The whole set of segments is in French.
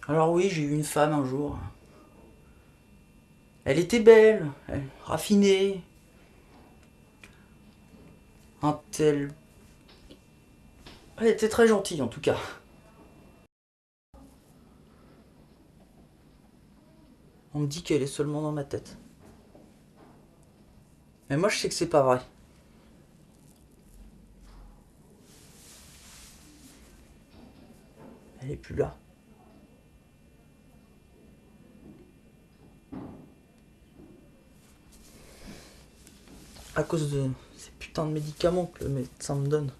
Alors oui, j'ai eu une femme un jour. Elle était belle, raffinée, un tel... Elle était très gentille en tout cas. On me dit qu'elle est seulement dans ma tête. Mais moi je sais que c'est pas vrai. Elle est plus là. À cause de ces putains de médicaments que le médecin me donne.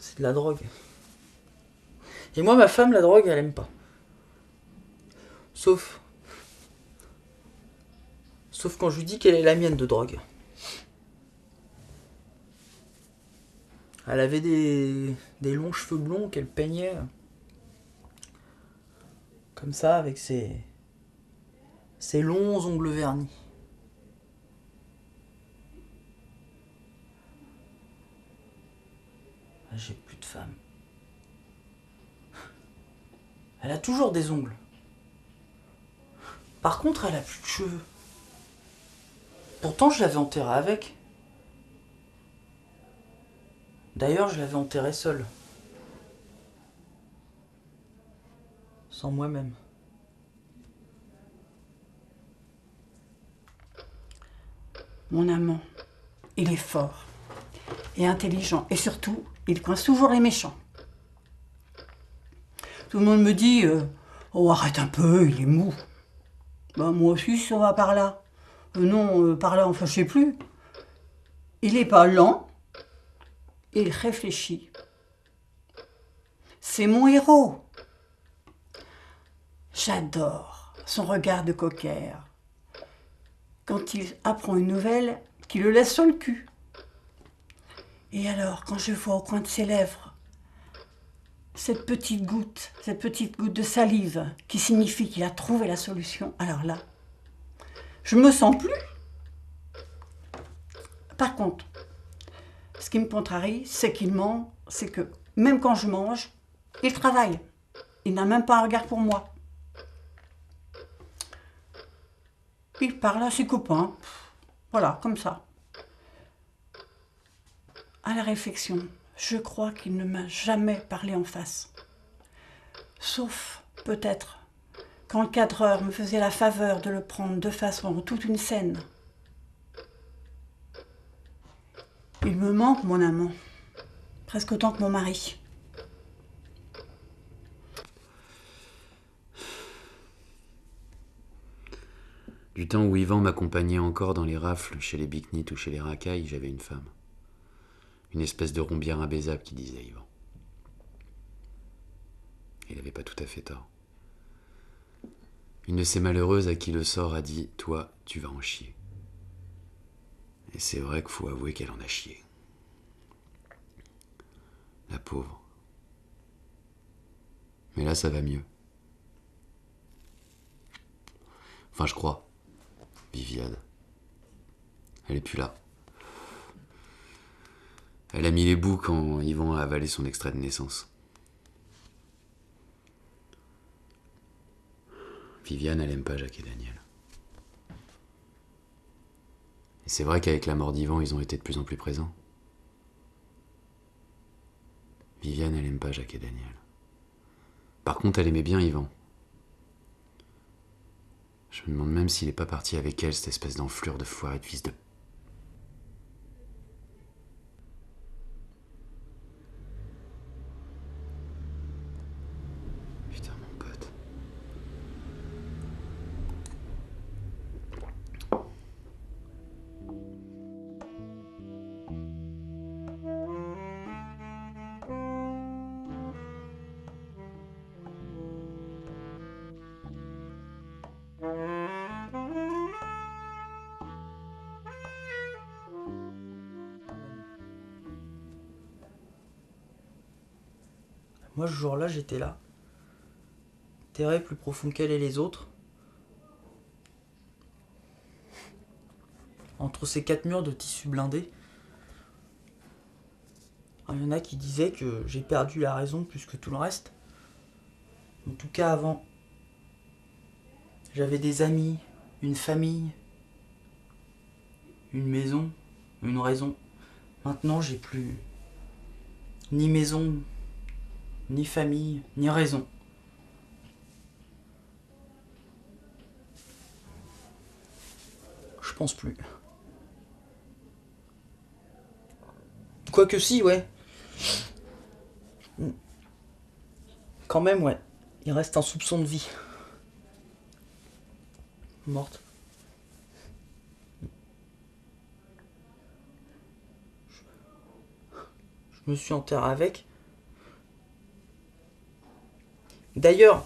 C'est de la drogue. Et moi, ma femme, la drogue, elle aime pas. Sauf... Sauf quand je lui dis qu'elle est la mienne de drogue. Elle avait des longs cheveux blonds qu'elle peignait. Comme ça, avec ses longs ongles vernis. J'ai plus de femme. Elle a toujours des ongles. Par contre, elle a plus de cheveux. Pourtant, je l'avais enterrée avec. D'ailleurs, je l'avais enterrée seule. Sans moi-même. Mon amant, il est fort et intelligent. Et surtout, il coince toujours les méchants. Tout le monde me dit oh, arrête un peu, il est mou. Ben, moi aussi, ça va par là. Non, par là, enfin, je sais plus. Il est pas lent, il réfléchit. C'est mon héros. J'adore son regard de coquère. Quand il apprend une nouvelle qui le laisse sur le cul. Et alors, quand je vois au coin de ses lèvres cette petite goutte de salive qui signifie qu'il a trouvé la solution, alors là, je me sens plus. Par contre, ce qui me contrarie, c'est qu'il ment, c'est que même quand je mange, il travaille. Il n'a même pas un regard pour moi. Il parle à ses copains. Voilà, comme ça. À la réflexion, je crois qu'il ne m'a jamais parlé en face. Sauf, peut-être, quand le cadreur me faisait la faveur de le prendre de face pendant toute une scène. Il me manque, mon amant. Presque autant que mon mari. Du temps où Yvan m'accompagnait encore dans les rafles, chez les Bicnites ou chez les racailles, j'avais une femme. Une espèce de rombière imbaisable qui disait Yvan. Il n'avait pas tout à fait tort. Une de ces malheureuses à qui le sort a dit « Toi, tu vas en chier ». Et c'est vrai qu'il faut avouer qu'elle en a chié. La pauvre. Mais là, ça va mieux. Enfin, je crois. Viviane. Elle est plus là. Elle a mis les bouts quand Yvan a avalé son extrait de naissance. Viviane, elle aime pas Jacques et Daniel. Et c'est vrai qu'avec la mort d'Yvan, ils ont été de plus en plus présents. Viviane, elle aime pas Jacques et Daniel. Par contre, elle aimait bien Yvan. Je me demande même s'il est pas parti avec elle, cette espèce d'enflure de foiré de fils de... Putain, mon pote. Moi, ce jour-là, j'étais là. Terré plus profond qu'elle et les autres. Entre ces quatre murs de tissu blindé. il y en a qui disaient que j'ai perdu la raison plus que tout le reste. En tout cas avant. J'avais des amis, une famille, une maison, une raison. Maintenant j'ai plus ni maison, ni famille, ni raison. Je pense plus. Quoique si, ouais. Quand même, ouais. Il reste un soupçon de vie. Morte. Je me suis enterré avec. D'ailleurs,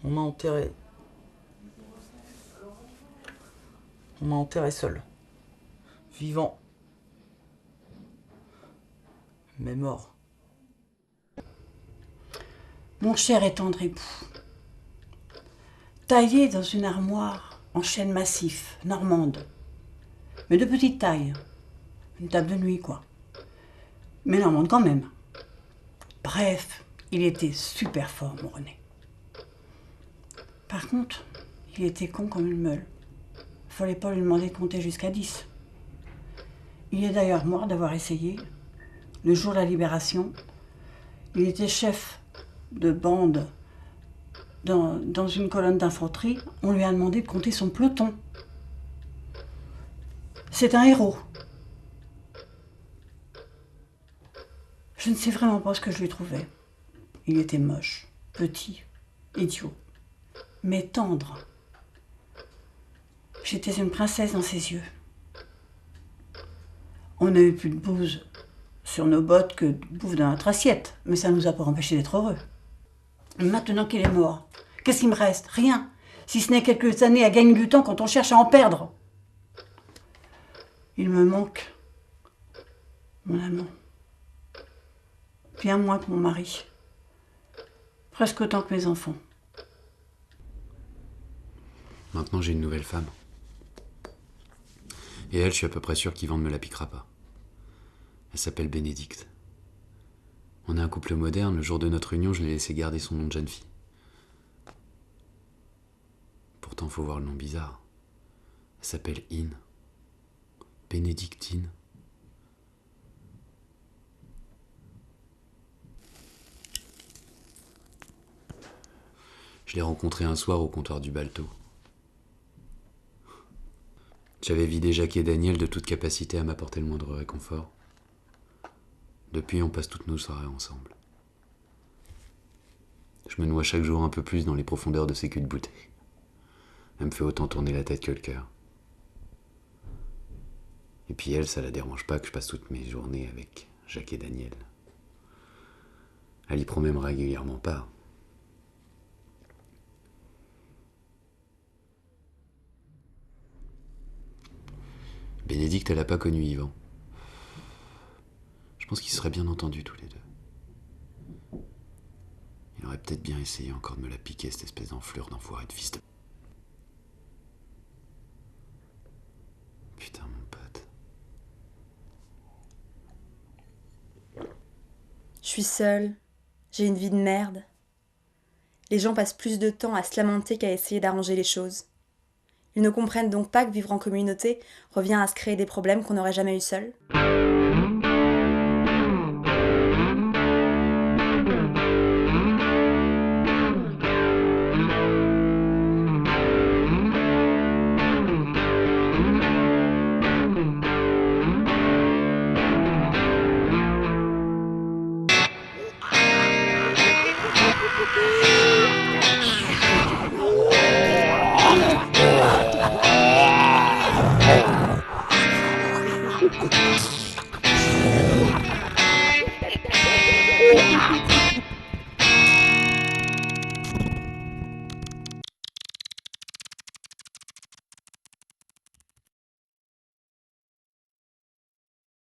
on m'a enterré. On m'a enterré seul. Vivant. Mais mort. Mon cher et tendre époux, taillé dans une armoire en chêne massif, normande, mais de petite taille, une table de nuit quoi, mais normande quand même. Bref, il était super fort, mon René. Par contre, il était con comme une meule. Fallait pas lui demander de compter jusqu'à 10. Il est d'ailleurs mort d'avoir essayé. Le jour de la libération, il était chef de bande dans une colonne d'infanterie. On lui a demandé de compter son peloton. C'est un héros. Je ne sais vraiment pas ce que je lui trouvais. Il était moche, petit, idiot, mais tendre. J'étais une princesse dans ses yeux. On n'a eu plus de bouse sur nos bottes que de bouffe dans notre assiette, mais ça ne nous a pas empêchés d'être heureux. Maintenant qu'il est mort, qu'est-ce qu'il me reste? Rien, si ce n'est quelques années à gagner du temps quand on cherche à en perdre. Il me manque mon amant. Bien moins que mon mari. Presque autant que mes enfants. Maintenant, j'ai une nouvelle femme. Et elle, je suis à peu près sûr qu'Yvan ne me la piquera pas. Elle s'appelle Bénédicte. On est un couple moderne, le jour de notre union, je l'ai laissé garder son nom de jeune fille. Pourtant, faut voir le nom bizarre. Elle s'appelle In. Bénédictine. Je l'ai rencontrée un soir au comptoir du Balto. J'avais vidé Jacques et Daniel de toute capacité à m'apporter le moindre réconfort. Depuis, on passe toutes nos soirées ensemble. Je me noie chaque jour un peu plus dans les profondeurs de ses culs de bouteille. Elle me fait autant tourner la tête que le cœur. Et puis elle, ça la dérange pas que je passe toutes mes journées avec Jacques et Daniel. Elle y prend même régulièrement part. Bénédicte, elle n'a pas connu Yvan. Je pense qu'ils seraient bien entendus tous les deux. Il aurait peut-être bien essayé encore de me la piquer, cette espèce d'enflure d'enfoiré de fils de... Putain, mon pote. Je suis seule, j'ai une vie de merde. Les gens passent plus de temps à se lamenter qu'à essayer d'arranger les choses. Ils ne comprennent donc pas que vivre en communauté revient à se créer des problèmes qu'on n'aurait jamais eu seul.